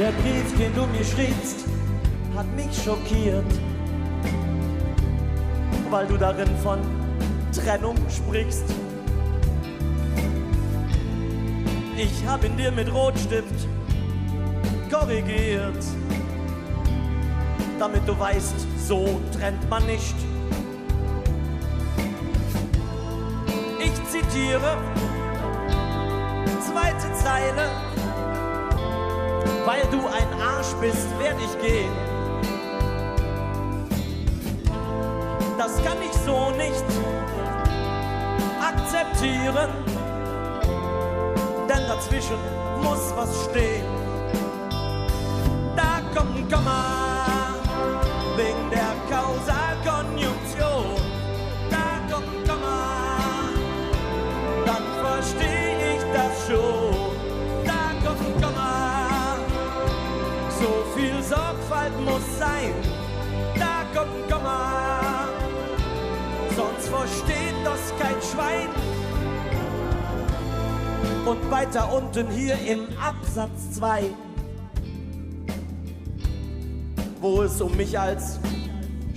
Der Brief, den du mir schriebst, hat mich schockiert, weil du darin von Trennung sprichst. Ich hab ihn dir mit Rotstift korrigiert, damit du weißt, so trennt man nicht. Ich zitiere, zweite Zeile: Weil du ein Arsch bist, werd ich gehen. Das kann ich so nicht akzeptieren, denn dazwischen muss was stehen. Da kommt ein Komma wegen der Kausalkonjunktion. Da kommt ein Komma, dann versteh ich das schon. Da kommt ein Komma, so viel Sorgfalt muss sein. Da kommt ein Komma, sonst versteht das kein Schwein. Und weiter unten hier im Absatz 2, wo es um mich als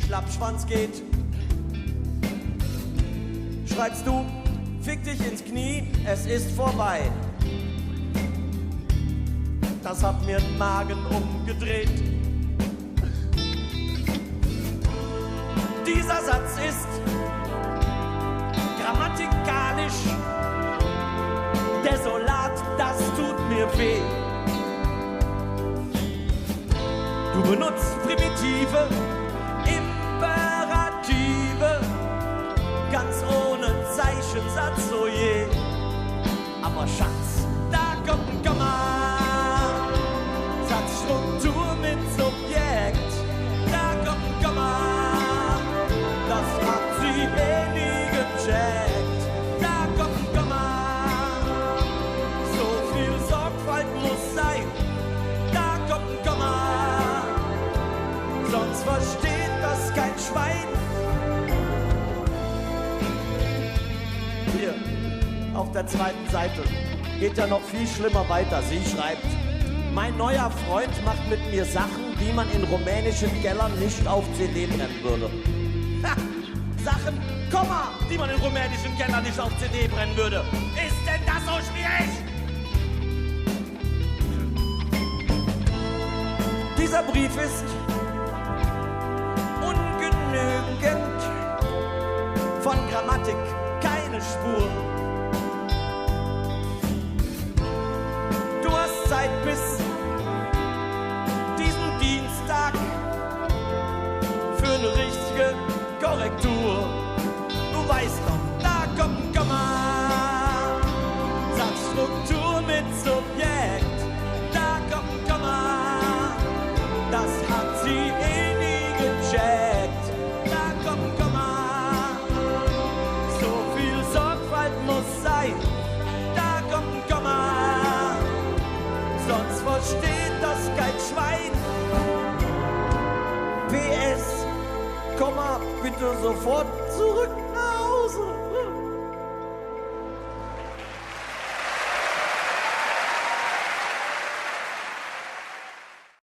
Schlappschwanz geht, schreibst du: Fick dich ins Knie, es ist vorbei. Das hat mir den Magen umgedreht. Dieser Satz ist grammatikalisch desolat, das tut mir weh. Du benutzt Primitive, Imperative, ganz ohne Zeichensatz, oh je. Aber Schatz, da kommt ein Komma, Satzstruktur mit Subjekt. Da kommt ein Komma, das hat sie nie gecheckt. Da kommt ein Komma, so viel Sorgfalt muss sein. Da kommt ein Komma, sonst versteht das kein Schwein. Hier, auf der zweiten Seite, geht ja noch viel schlimmer weiter. Sie schreibt: Mein neuer Freund macht mit mir Sachen, die man in rumänischen Kellern nicht auf CD brennen würde. Ha! Sachen, Komma, die man in rumänischen Kellern nicht auf CD brennen würde. Ist denn das so schwierig? Dieser Brief ist ungenügend, von Grammatik keine Spur. Du hast Zeit bis diesen Dienstag für eine richtige Korrektur. Du weißt doch, da kommt ein Komma, Satzstruktur mit Subjekt. Da kommt ein Komma, das hat sie nie gecheckt. Da kommt ein Komma, so viel Sorgfalt muss sein. Da kommt ein Komma, sonst versteht das kein Schwein. PS, Komma bitte sofort zurück.